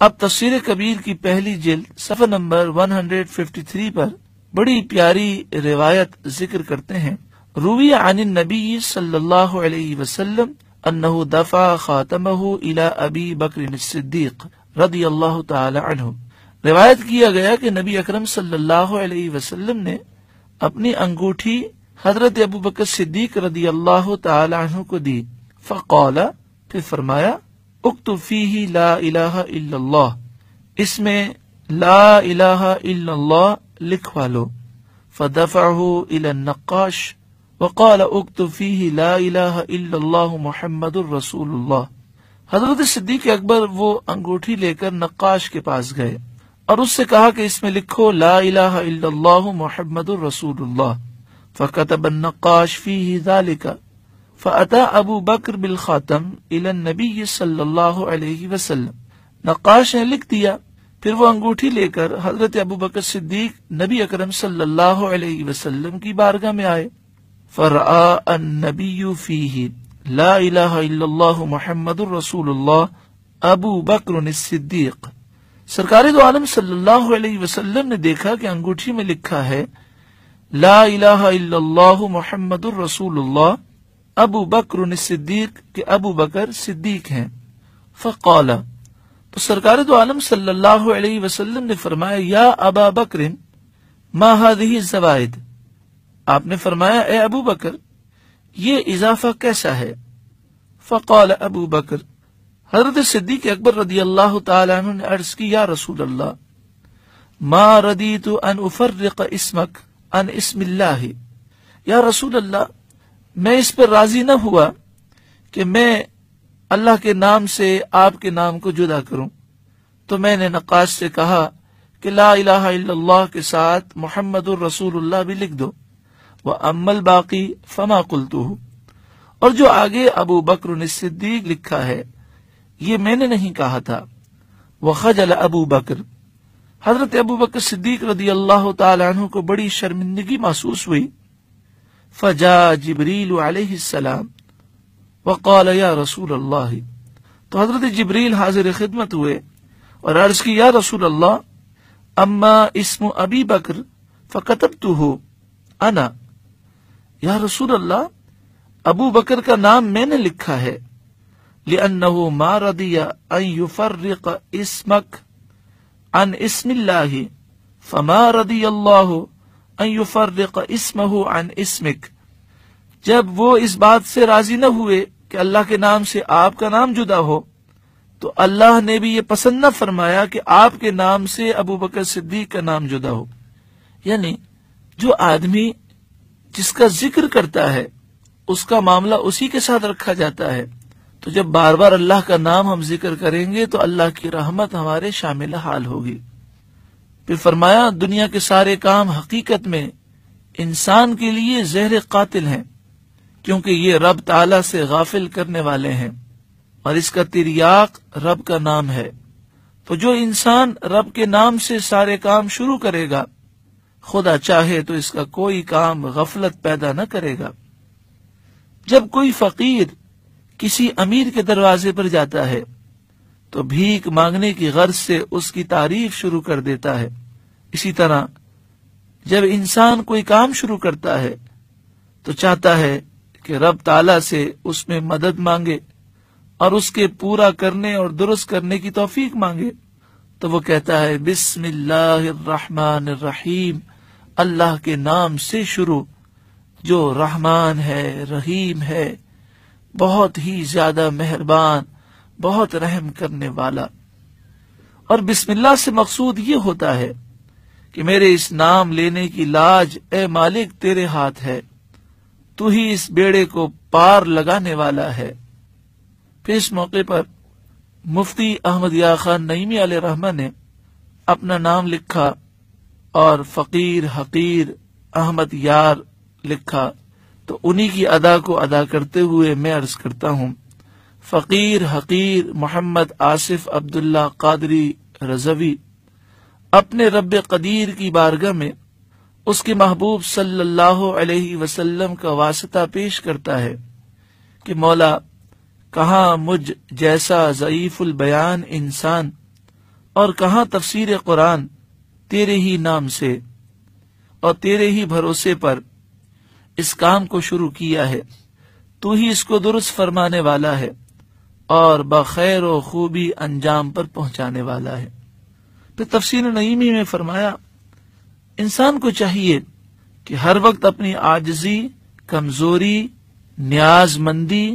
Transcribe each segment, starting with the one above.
اب تفسیر کبیر کی پہلی جلد صفحہ نمبر 153 پر بڑی پیاری روایت ذکر کرتے ہیں. روی عن النبی صلی اللہ علیہ وسلم انہ دفع خاتمہ الی ابی بکر الصدیق رضی اللہ تعالی عنہ. روایت کیا گیا کہ نبی اکرم صلی اللہ علیہ وسلم نے اپنی انگوٹھی حضرت ابو بکر صدیق رضی اللہ تعالی عنہ کو دی. فقال، پھر فرمایا، اکتب فیہ لا الہ الا اللہ، اس میں لا الہ الا اللہ لکھوا لو. فدفعہ الی النقاش وقال اکتب فیہ لا الہ الا اللہ محمد الرسول اللہ. حضرت صدیق اکبر وہ انگوٹھی لے کر نقاش کے پاس گئے اور اس سے کہا کہ اس میں لکھو لا الہ الا اللہ محمد الرسول اللہ. فكتب النقاش فيه ذلك فأتى ابو بکر بالخاتم الى النبی صلی اللہ علیہ وسلم. نقاش نے لکھ دیا، پھر وہ انگوٹھی لے کر حضرت ابو بکر صدیق نبی اکرم صلی اللہ علیہ وسلم کی بارگاہ میں آئے. فرآ النبی فیہ لا الہ الا اللہ محمد الرسول اللہ ابو بکر الصدیق. سرکار دو عالم صلی اللہ علیہ وسلم نے دیکھا کہ انگوٹھی میں لکھا ہے لا الہ الا اللہ محمد الرسول اللہ ابو بکر الصدیق، کہ ابو بکر صدیق ہیں. فقال، تو سرکار دو عالم صلی اللہ علیہ وسلم نے فرمایا یا ابا بکر ما هذه الزوائد. آپ نے فرمایا اے ابو بکر یہ اضافہ کیسا ہے؟ فقال ابو بکر، حضرت صدیق اکبر رضی اللہ تعالی عنہ نے عرض کی یا رسول اللہ ما ردیت ان افرق اسمک عن اسم اللہ. یا رسول اللہ میں اس پر راضی نہ ہوا کہ میں اللہ کے نام سے آپ کے نام کو جدا کروں. تو میں نے نقاش سے کہا کہ لا الہ الا اللہ کے ساتھ محمد الرسول اللہ بھی لکھ دو. وَأَمَّا الْبَاقِي فَمَا قُلْتُهُ، اور جو آگے ابو بکر الصدیق لکھا ہے یہ میں نے نہیں کہا تھا. وَخَجَلَ ابو بکر، حضرت ابو بکر صدیق رضی اللہ تعالی عنہ کو بڑی شرمندگی محسوس ہوئی. فجاء جبریل علیہ السلام وقال یا رسول اللہ، تو حضرت جبریل حاضر خدمت ہوئے اور عرض کی یا رسول اللہ اما اسم ابی بکر فکتبتہ انا. یا رسول اللہ ابو بکر کا نام میں نے لکھا ہے لأنه ما رضی ان یفرق اسمک عن اسم اللہ فما رضی اللہ ان یفرق اسمہ عن اسمک. جب وہ اس بات سے راضی نہ ہوئے کہ اللہ کے نام سے آپ کا نام جدا ہو تو اللہ نے بھی یہ پسند نہ فرمایا کہ آپ کے نام سے ابو بکر صدیق کا نام جدا ہو. یعنی جو آدمی جس کا ذکر کرتا ہے اس کا معاملہ اسی کے ساتھ رکھا جاتا ہے. تو جب بار بار اللہ کا نام ہم ذکر کریں گے تو اللہ کی رحمت ہمارے شامل حال ہوگی. پھر فرمایا دنیا کے سارے کام حقیقت میں انسان کے لیے زہر قاتل ہیں کیونکہ یہ رب تعالی سے غافل کرنے والے ہیں اور اس کا تریاق رب کا نام ہے. تو جو انسان رب کے نام سے سارے کام شروع کرے گا خدا چاہے تو اس کا کوئی کام غفلت پیدا نہ کرے گا. جب کوئی فقیر کسی امیر کے دروازے پر جاتا ہے تو بھیک مانگنے کی غرض سے اس کی تعریف شروع کر دیتا ہے. اسی طرح جب انسان کوئی کام شروع کرتا ہے تو چاہتا ہے کہ رب تعالی سے اس میں مدد مانگے اور اس کے پورا کرنے اور درست کرنے کی توفیق مانگے. تو وہ کہتا ہے بسم اللہ الرحمن الرحیم، اللہ کے نام سے شروع جو رحمان ہے رحیم ہے، بہت ہی زیادہ مہربان، بہت رحم کرنے والا. اور بسم اللہ سے مقصود یہ ہوتا ہے کہ میرے اس نام لینے کی لاج اے مالک تیرے ہاتھ ہے، تو ہی اس بیڑے کو پار لگانے والا ہے. پھر اس موقع پر مفتی احمد یا خان نعیمی علیہ رحمہ نے اپنا نام لکھا اور فقیر حقیر احمد یار لکھا. تو انہی کی ادا کو ادا کرتے ہوئے میں عرض کرتا ہوں فقیر حقیر محمد آصف عبداللہ قادری رضوی اپنے رب قدیر کی بارگاہ میں اس کے محبوب صلی اللہ علیہ وسلم کا واسطہ پیش کرتا ہے کہ مولا کہاں مجھ جیسا ضعیف البیان انسان اور کہاں تفسیر قرآن تیرے ہی نام سے اور تیرے ہی بھروسے پر اس کام کو شروع کیا ہے، تو ہی اس کو درست فرمانے والا ہے اور بخیر و خوبی انجام پر پہنچانے والا ہے۔ پھر تفسیر نعیمی میں فرمایا انسان کو چاہیے کہ ہر وقت اپنی عاجزی، کمزوری، نیاز مندی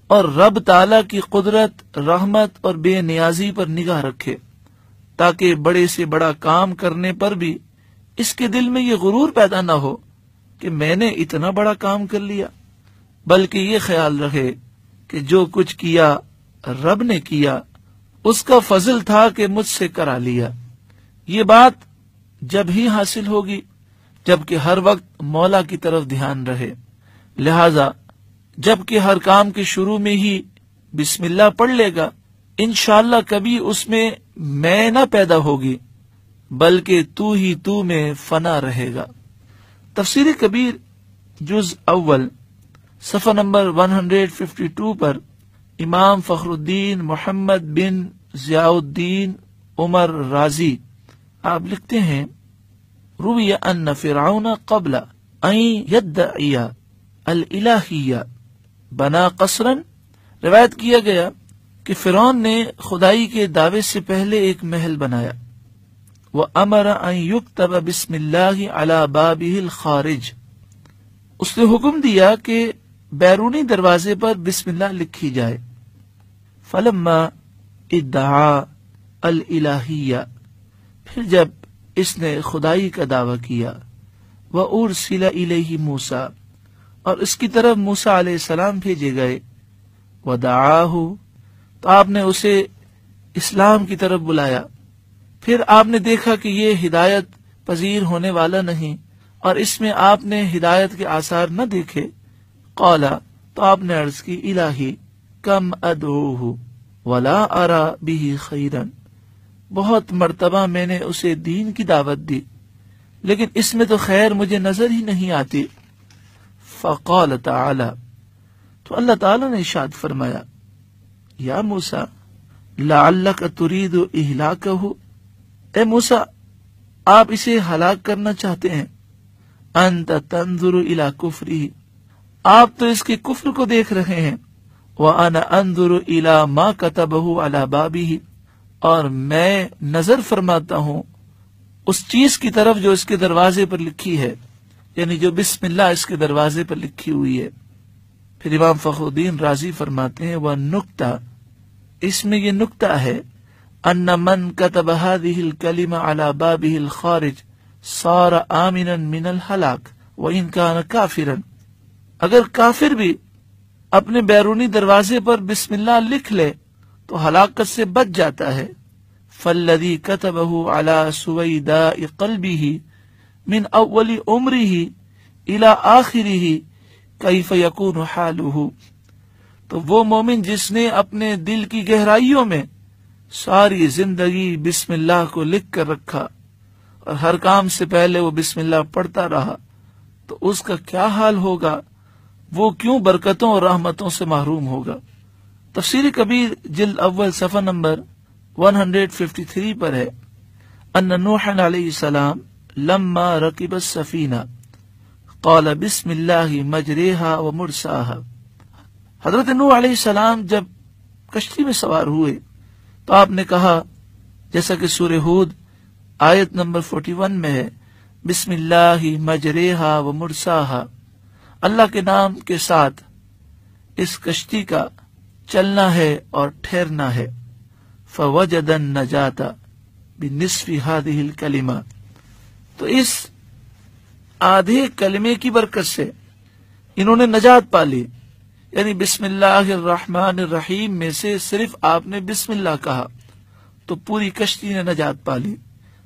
اور رب تعالی کی قدرت، رحمت اور بے نیازی پر نگاہ رکھے، تاکہ بڑے سے بڑا کام کرنے پر بھی اس کے دل میں یہ غرور پیدا نہ ہو کہ میں نے اتنا بڑا کام کر لیا، بلکہ یہ خیال رکھے کہ جو کچھ کیا رب نے کیا، اس کا فضل تھا کہ مجھ سے کرا لیا۔ یہ بات جب ہی حاصل ہوگی جبکہ ہر وقت مولا کی طرف دھیان رہے، لہذا جبکہ ہر کام کے شروع میں ہی بسم اللہ پڑھ لے گا، انشاءاللہ کبھی اس میں میں نہ پیدا ہوگی بلکہ تو ہی تو میں فنا رہے گا۔ تفسیر کبیر جز اول صفحہ نمبر 152 پر امام فخر الدین محمد بن ضیاء الدین عمر رازی آپ لکھتے ہیں روی ان فرعون قبل ان یدعی الالہیہ بنا قصرا، روایت کیا گیا کہ فرعون نے خدائی کے دعوے سے پہلے ایک محل بنایا، وَأَمَرَ أَن يُكْتَبَ بِسْمِ اللَّهِ عَلَى بَابِهِ الْخَارِجِ، اس نے حکم دیا کہ بیرونی دروازے پر بسم اللہ لکھی جائے۔ فَلَمَّا ادعا الالہیہ، پھر جب اس نے خدائی کا دعویٰ کیا، وَأُرْسِلَ إِلَيْهِ موسیٰ، اور اس کی طرف موسیٰ علیہ السلام بھیجے گئے، وَدَعَاهُ، تو آپ نے اسے اسلام کی طرف بلایا، پھر آپ نے دیکھا کہ یہ ہدایت پذیر ہونے والا نہیں اور اس میں آپ نے ہدایت کے آثار نہ دیکھے، قالا، تو آپ نے عرض کی الہی کم ادعوہ ولا ارا بہ خیرا، بہت مرتبہ میں نے اسے دین کی دعوت دی لیکن اس میں تو خیر مجھے نظر ہی نہیں آتی۔ فقال تعالی، تو اللہ تعالی نے ارشاد فرمایا یا موسیٰ لعلک ترید اہلاکہ، اے موسیٰ آپ اسے ہلاک کرنا چاہتے ہیں، انت تنظر الی کفرہ، آپ تو اس کے کفر کو دیکھ رہے ہیں، وانا انظر الی ما کتبہ علی بابہ، اور میں نظر فرماتا ہوں اس چیز کی طرف جو اس کے دروازے پر لکھی ہے، یعنی جو بسم اللہ اس کے دروازے پر لکھی ہوئی ہے۔ پھر امام فخر الدین رازی فرماتے ہیں وَالنُّکْتَةُ، اس میں یہ نکتہ ہے، ان من كتب هذه الكلمة على بابه الخارج صار آمنا من الهلاك وإن كان كافرا، اگر کافر بھی اپنے بیرونی دروازے پر بسم اللہ لکھ لے تو ہلاکت سے بچ جاتا ہے۔ فالذي كتبه على سويداء قلبه من اول عمره الى آخره كيف يكون حاله، تو وہ مومن جس نے اپنے دل کی گہرائیوں میں ساری زندگی بسم اللہ کو لکھ کر رکھا اور ہر کام سے پہلے وہ بسم اللہ پڑھتا رہا، تو اس کا کیا حال ہوگا، وہ کیوں برکتوں اور رحمتوں سے محروم ہوگا۔ تفسیر کبیر جلد اول صفحہ نمبر 153 پر ہے ان نوح علیہ السلام لما رکب السفینہ قال بسم اللہ مجریہا ومرساہا، حضرت نوح علیہ السلام جب کشتی میں سوار ہوئے تو آپ نے کہا جیسا کہ سورہ ہود آیت نمبر 41 میں ہے، بسم اللہ مجریہا ومرساہا، اللہ کے نام کے ساتھ اس کشتی کا چلنا ہے اور ٹھہرنا ہے۔ فوجد النجاۃ بنصف هذه الکلمہ، تو اس آدھے کلمے کی برکت سے انہوں نے نجات پا لی، یعنی بسم اللہ الرحمن الرحیم میں سے صرف آپ نے بسم اللہ کہا تو پوری کشتی نے نجات پا لی۔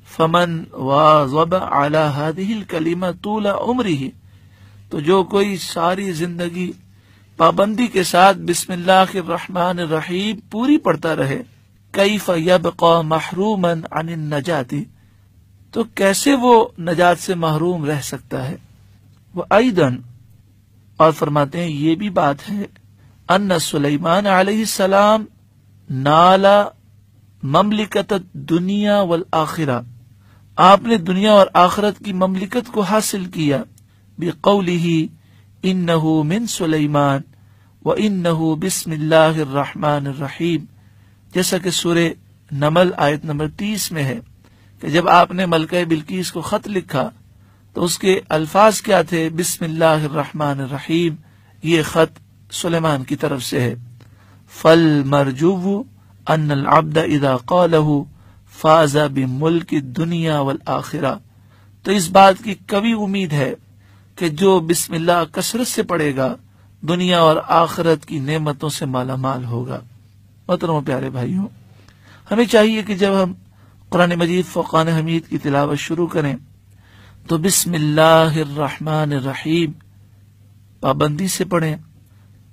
فمن واظب علی هذه الکلمہ طول عمرہ، تو جو کوئی ساری زندگی پابندی کے ساتھ بسم اللہ الرحمن الرحیم پوری پڑھتا رہے، کیف یبقى محروما عن النجات، تو کیسے وہ نجات سے محروم رہ سکتا ہے۔ وَأَيْضًا، اور فرماتے ہیں یہ بھی بات ہے، ان سلیمان علیہ السلام نالا مملکت الدنیا والآخرہ، آپ نے دنیا اور آخرت کی مملکت کو حاصل کیا بقولہ انہ من سلیمان وانہ بسم اللہ الرحمن الرحیم، جیسا کہ سورہ نمل آیت نمبر 30 میں ہے کہ جب آپ نے ملکہ بلقیس کو خط لکھا تو اس کے الفاظ کیا تھے؟ بسم اللہ الرحمن الرحیم، یہ خط سلیمان کی طرف سے ہے۔ فالمرجو ان العبد اذا قالہ فاز بملک الدنیا والآخرہ، تو اس بات کی کبھی امید ہے کہ جو بسم اللہ کثرت سے پڑھے گا دنیا اور آخرت کی نعمتوں سے مالا مال ہوگا۔ محترم پیارے بھائیوں، ہمیں چاہیے کہ جب ہم قرآن مجید فرقان حمید کی تلاوت شروع کریں تو بسم اللہ الرحمن الرحیم پابندی سے پڑھیں،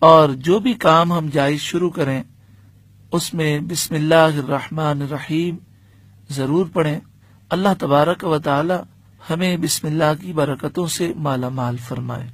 اور جو بھی کام ہم جائز شروع کریں اس میں بسم اللہ الرحمن الرحیم ضرور پڑھیں۔ اللہ تبارک و تعالی ہمیں بسم اللہ کی برکتوں سے مالا مال فرمائے۔